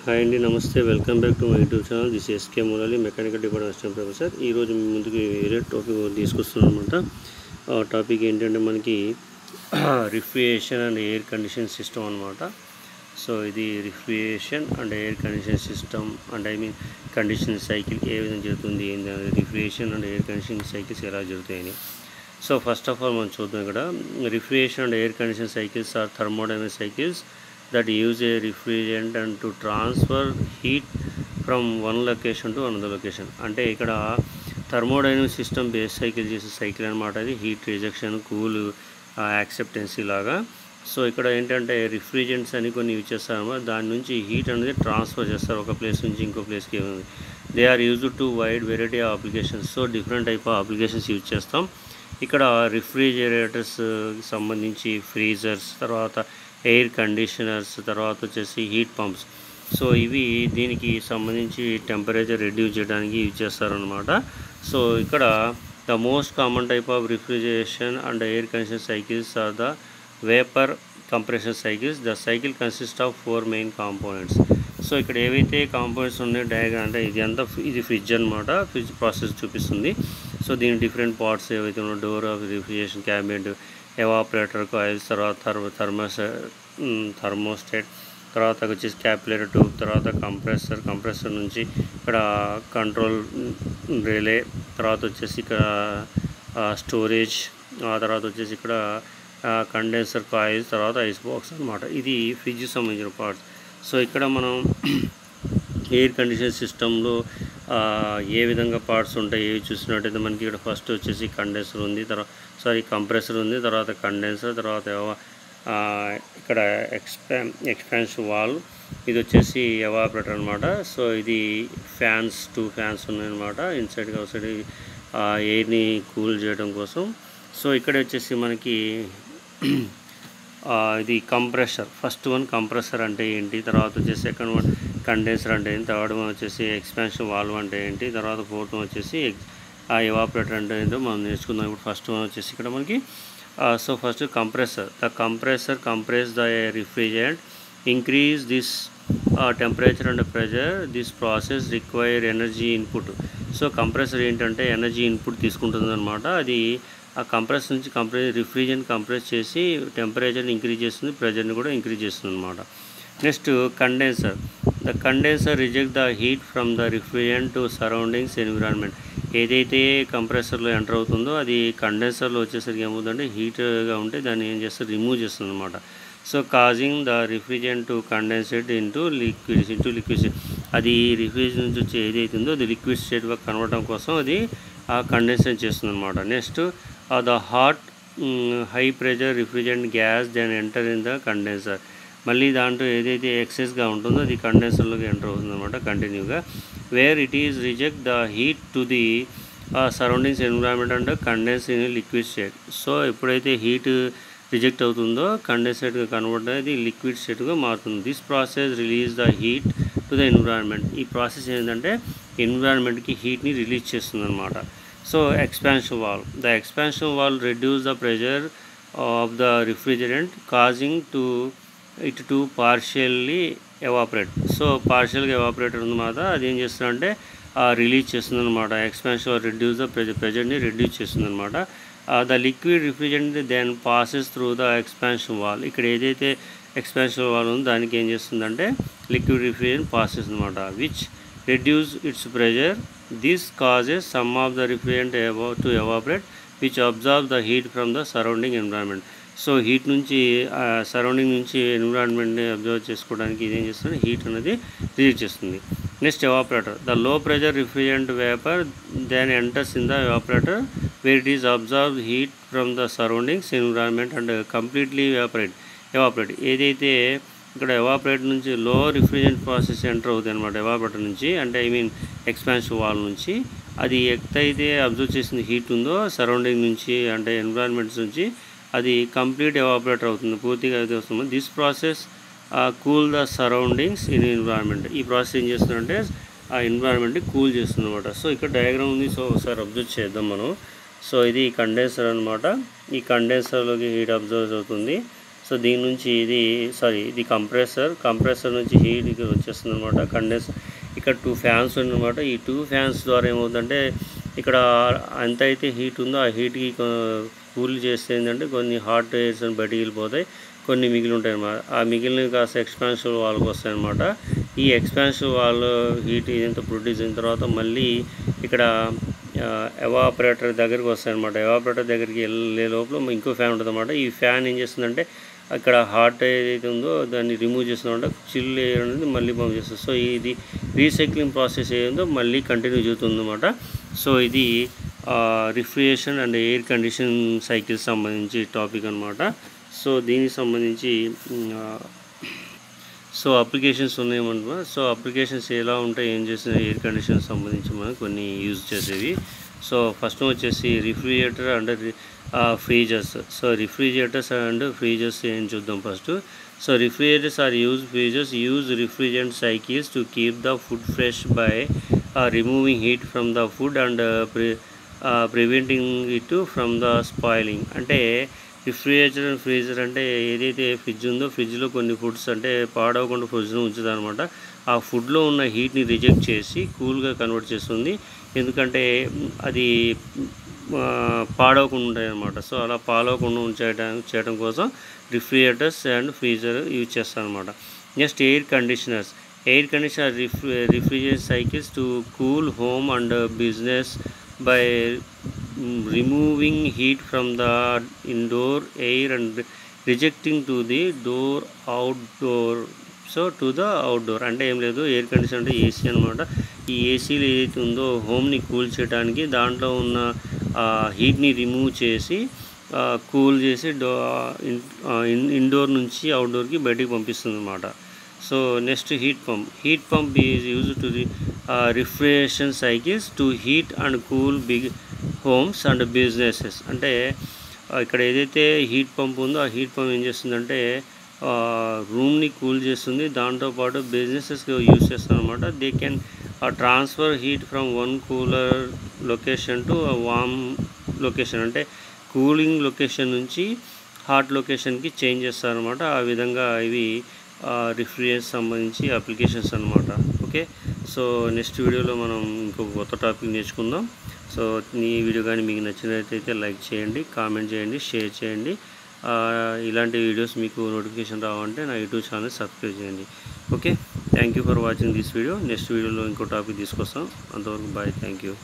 Hi అండి, నమస్తే. Welcome back to my YouTube channel. This SK Murali, mechanical department assistant professor. ఈరోజు మీ ముందుకు వేరే టాపిక్ తీసుకొస్తున్నాను అనమాట. టాపిక్ ఏంటంటే మనకి refrigeration and air condition system అనమాట. సో ఇది refrigeration and air condition system and condition cycle ఏ విధంగా జరుగుతుంది, refrigeration and air condition cycles ఎలా జరుగుతాయని. సో ఫస్ట్ ఆఫ్ ఆల్ మనం చూద్దాం. ఇక్కడ refrigeration and air condition cycles are thermodynamic cycles that use a refrigerant and to transfer heat from one location to another location. అంటే ఇక్కడ thermodynamic system base cycle చేసే cycle అనమాట. అది heat rejection, cool acceptancy లాగా. So ఇక్కడ ఏంటంటే రిఫ్రిజరెంట్స్ అని కొన్ని యూజ్ చేస్తారన్నమాట. దాని నుంచి హీట్ అనేది ట్రాన్స్ఫర్ చేస్తారు ఒక ప్లేస్ నుంచి ఇంకో ప్లేస్కి. They are used to wide variety of applications. So different type of applications use చేస్తాం. ఇక్కడ రిఫ్రిజిరేటర్స్ సంబంధించి ఫ్రీజర్స్, తర్వాత ఎయిర్ కండిషనర్స్, తర్వాత వచ్చేసి హీట్ పంప్స్. సో ఇవి దీనికి సంబంధించి టెంపరేచర్ రెడ్యూస్ చేయడానికి యూజ్ చేస్తారనమాట. సో ఇక్కడ the most common type of refrigeration and air condition cycles are the vapour compression cycles. The cycle consist of 4 main components. So ఇక్కడ ఏవైతే కాంపోనెంట్స్ ఉన్నాయో డయాగ్రామ్ అంటే ఇది ఫ్రిడ్జ్ అనమాట. ఫ్రిడ్జ్ ప్రాసెస్ చూపిస్తుంది. సో దీని డిఫరెంట్ పార్ట్స్ ఏవైతే ఉన్నాయో, door of refrigeration cabinet, evaporator coils, తర్వాత థర్మోస్టేట్, తర్వాత వచ్చేసి క్యాపిలరీ ట్యూబ్, తర్వాత కంప్రెసర్ నుంచి ఇక్కడ కంట్రోల్ రిలే, తర్వాత వచ్చేసి ఇక్కడ స్టోరేజ్, ఆ తర్వాత వచ్చేసి ఇక్కడ కండెన్సర్ కాయిల్స్, తర్వాత ఐస్ బాక్స్ అనమాట. ఇది ఫ్రిడ్జ్ సంబంధించిన పార్ట్స్. సో ఇక్కడ మనం ఎయిర్ కండిషన్ సిస్టంలో ఏ విధంగా పార్ట్స్ ఉంటాయి ఏవి చూసినట్టయితే మనకి ఇక్కడ ఫస్ట్ వచ్చేసి కండెన్సర్ ఉంది, కంప్రెసర్ ఉంది, తర్వాత కండెన్సర్, తర్వాత ఇక్కడ ఎక్స్పాన్షన్ వాల్వ్, ఇది వచ్చేసి ఎవాపరేటర్ అనమాట. సో ఇది ఫ్యాన్స్, 2 ఫ్యాన్స్ ఉన్నాయన్నమాట, ఇన్సైడ్కి అవుట్ సైడ్ ఎయిర్ని కూల్ చేయడం కోసం. సో ఇక్కడ వచ్చేసి మనకి ఇది కంప్రెసర్. ఫస్ట్ వన్ కంప్రెసర్ అంటే ఏంటి, తర్వాత వచ్చేసి సెకండ్ వన్ కండెన్సర్ అంటే ఏంటి, థర్డ్ వన్ వచ్చేసి ఎక్స్పాన్షన్ వాల్వ్ అంటే ఏంటి, తర్వాత ఫోర్త్ వన్ వచ్చేసి ఎవాపరేటర్ అంటే ఏంటో మనం నేర్చుకుందాం. ఇప్పుడు ఫస్ట్ వన్ వచ్చేసి ఇక్కడ మనకి so first compressor. The compressor compress the refrigerant, increase this temperature and pressure. This process require energy input. So compressor ఏంటంటే ఎనర్జీ ఇన్పుట్ తీసుకుంటుంది అనమాట. అది ఆ కంప్రెస్ నుంచి రిఫ్రిజరెంట్ కంప్రెస్ చేసి టెంపరేచర్ని ఇంక్రీజ్ చేస్తుంది, ప్రెజర్ని కూడా ఇంక్రీజ్ చేస్తుంది అనమాట. Next condenser. The condenser reject the heat from the refrigerant to surroundings environment. ఏదైతే కంప్రెసర్లో ఎంటర్ అవుతుందో అది కండెన్సర్లో వచ్చేసరికి ఏమవుతుందంటే హీట్గా ఉంటే దాన్ని ఏం చేస్తారు, రిమూవ్ చేస్తుంది అనమాట. So causing the refrigerant to condensate into liquid. అది రిఫ్రిజరెంట్ నుంచి వచ్చి ఏదైతే ఉందో అది లిక్విడ్ స్టేట్గా కన్వర్ట్ అవ్వడం కోసం అది కండెన్సేట్ చేస్తుంది అనమాట. Next the hot high pressure refrigerant gas then enter in the condenser. మళ్ళీ దాంట్లో ఏదైతే ఎక్సెస్గా ఉంటుందో అది కండెన్సర్లోకి ఎంటర్ అవుతుంది అనమాట కంటిన్యూగా. Where it is reject the heat to the surroundings environment and condense in liquid state. So ఎప్పుడైతే హీట్ రిజెక్ట్ అవుతుందో కండెన్సేట్గా కన్వర్ట్ అయ్యి లిక్విడ్ స్టేట్గా మారుతుంది. This process release the heat to the environment. ఈ ప్రాసెస్ ఏంటంటే ఎన్విరాన్మెంట్కి హీట్ని రిలీజ్ చేస్తుంది అనమాట. So expansion valve. The expansion valve reduce the pressure of the refrigerant causing it to partially evaporate. So పార్షియల్గా ఎవాపరేటర్ ఉందన్నమాట. అది ఏం చేస్తుందంటే రిలీజ్ చేస్తుంది అనమాట. ఎక్స్పాన్షన్ రెడ్యూస్ ద ప్రెజర్ని రెడ్యూస్ చేస్తుంది అనమాట. The liquid refrigerant then passes through the expansion valve. ఇక్కడ ఏదైతే ఎక్స్పాన్షన్ వాల్ ఉందో దానికి ఏం చేస్తుందంటే లిక్విడ్ రిఫ్రిజరెంట్ పాస్ చేస్తుంది అనమాట, which reduce it's pressure. This causes some of the refrigerant to evaporate which observe the heat from the surrounding environment. So heat నుంచి surrounding నుంచి ఎన్విరాన్మెంట్ని అబ్జర్వ్ చేసుకోవడానికి ఇదేం చేస్తుంది, హీట్ అనేది రిలీజ్ చేస్తుంది. Next evaporator. The low pressure refrigerant vapour then enters in the evaporator where it is observe heat from the surroundings environment and completely evaporate. ఏదైతే ఇక్కడ evaporator నుంచి లో రిఫ్రిజరెంట్ ప్రాసెస్ ఎంటర్ అవుతుంది అనమాట ఎవాపరేటర్ నుంచి, అంటే ఎక్స్పాన్షన్ వాల్ నుంచి. అది ఎక్కడైతే అబ్జర్వ్ చేసిన హీట్ ఉందో సరౌండింగ్ నుంచి అంటే ఎన్విరాన్మెంట్స్ నుంచి అది కంప్లీట్ ఎవాపరేటర్ అవుతుంది, పూర్తిగా అయితే వస్తుంది. This process cool the surroundings in environment. ఈ ప్రాసెస్ ఏం చేస్తుందంటే ఆ ఎన్విరాన్మెంట్ని కూల్ చేస్తుంది అనమాట. సో ఇక్కడ డయాగ్రామ్ ఉంది, సో ఒకసారి అబ్జర్వ్ చేద్దాం మనం. సో ఇది కండెన్సర్ అనమాట. ఈ కండెన్సర్లోకి హీట్ అబ్జర్వ్ అవుతుంది. సో దీని నుంచి ఇది కంప్రెసర్ నుంచి హీట్ ఇక్కడ వచ్చేస్తుంది అనమాట. కండెన్సర్ ఇక్కడ 2 ఫ్యాన్స్ ఉన్నమాట. ఈ 2 ఫ్యాన్స్ ద్వారా ఏమవుతుందంటే ఇక్కడ ఎంత అయితే హీట్ ఉందో ఆ హీట్కి కూల్ చేస్తే ఏంటంటే కొన్ని హాట్ ఎయిర్స్ అని బయటికి వెళ్ళిపోతాయి, కొన్ని మిగిలి ఉంటాయి అన్నమాట. ఆ మిగిలినవి కాస్త ఎక్స్పాన్షన్ వాల్కి వస్తాయి అన్నమాట. ఈ ఎక్స్పాన్షన్ వాల్ హీట్ ఇదంతా ప్రొడ్యూస్ అయిన తర్వాత మళ్ళీ ఇక్కడ ఎవాపరేటర్ దగ్గరికి వస్తాయన్నమాట. ఎవాపరేటర్ దగ్గరికి వెళ్ళే లోపల ఇంకో ఫ్యాన్ ఉంటుంది అన్నమాట. ఈ ఫ్యాన్ ఏం చేస్తుందంటే అక్కడ హాట్ ఏదైతే ఉందో దాన్ని రిమూవ్ చేస్తుందంటే చిల్ ఎయిర్ అనేది మళ్ళీ పంప్ చేస్తుంది. సో ఇది రీసైక్లింగ్ ప్రాసెస్ ఏదో మళ్ళీ కంటిన్యూ అవుతుందన్నమాట. సో ఇది refrigeration and air condition cycles సంబంధించి టాపిక్ అనమాట. సో దీనికి సంబంధించి అప్లికేషన్స్ ఉన్నాయన్నమాట. సో అప్లికేషన్స్ ఎలా ఉంటాయి, ఏం చేసిన ఎయిర్ కండిషన్ సంబంధించి మనం కొన్ని యూజ్ చేసేవి. సో ఫస్ట్ వచ్చేసి refrigerator and freezers. So refrigerators and freezers ఏం చూద్దాం first. So refrigerators are use refrigerant cycles to keep the food fresh by removing heat from the food and preventing it from the spoiling. అంటే refrigerator and freezer అంటే ఏదైతే fridge ఉందో ఫ్రిడ్జ్లో కొన్ని foods అంటే పాడవకుండా ఫ్రిడ్జ్లో ఉంచుతుంది అనమాట. ఆ ఫుడ్లో ఉన్న హీట్ని రిజెక్ట్ చేసి కూల్గా కన్వర్ట్ చేస్తుంది, ఎందుకంటే అది పాడవకుండా ఉంటాయి అన్నమాట. సో అలా పాడవకుండా చేయడం కోసం రిఫ్రిజిరేటర్స్ అండ్ ఫ్రీజర్ యూజ్ చేస్తాను అనమాట. Next air conditioner refrigerator cycles to cool home and business by removing heat from the indoor air and rejecting to the door outdoor. So to the outdoor అంటే ఏం లేదు, air condition అంటే AC అనమాట. ఈ ఏసీలు ఏదైతే ఉందో హోమ్ని కూల్ చేయడానికి దాంట్లో ఉన్న హీట్ని రిమూవ్ చేసి కూల్ చేసి ఇండోర్ నుంచి అవుట్డోర్కి బయటికి పంపిస్తుంది అన్నమాట. So next heat pump is use to the refrigeration cycles to heat and cool big homes and businesses. అంటే ఇక్కడ ఏదైతే హీట్ పంప్ ఉందో ఆ హీట్ పంప్ ఏం చేస్తుందంటే రూమ్ని కూల్ చేస్తుంది, దాంతోపాటు బిజినెసెస్కి యూజ్ చేస్తాను అనమాట. They can transfer heat from one cooler location to warm location. అంటే కూలింగ్ లొకేషన్ నుంచి హాట్ లొకేషన్కి చేంజ్ చేస్తారనమాట. ఆ విధంగా ఇవి రిఫ్రిజిరేటర్ సంబంధించి అప్లికేషన్స్ అనమాట. ఓకే, సో నెక్స్ట్ వీడియోలో మనం ఇంకొక కొత్త టాపిక్ నేర్చుకుందాం. సో ఈ వీడియో కానీ మీకు నచ్చినట్లయితే లైక్ చేయండి, కామెంట్ చేయండి, షేర్ చేయండి. ఇలాంటి వీడియోస్ మీకు నోటిఫికేషన్ రావాలంటే నా యూట్యూబ్ ఛానల్ సబ్స్క్రైబ్ చేయండి. Okay, thank you for watching this video. Next వీడియోలో ఇంకో టాపిక్ తీసుకొస్తాం. అంతవరకు బాయ్, థ్యాంక్ యూ.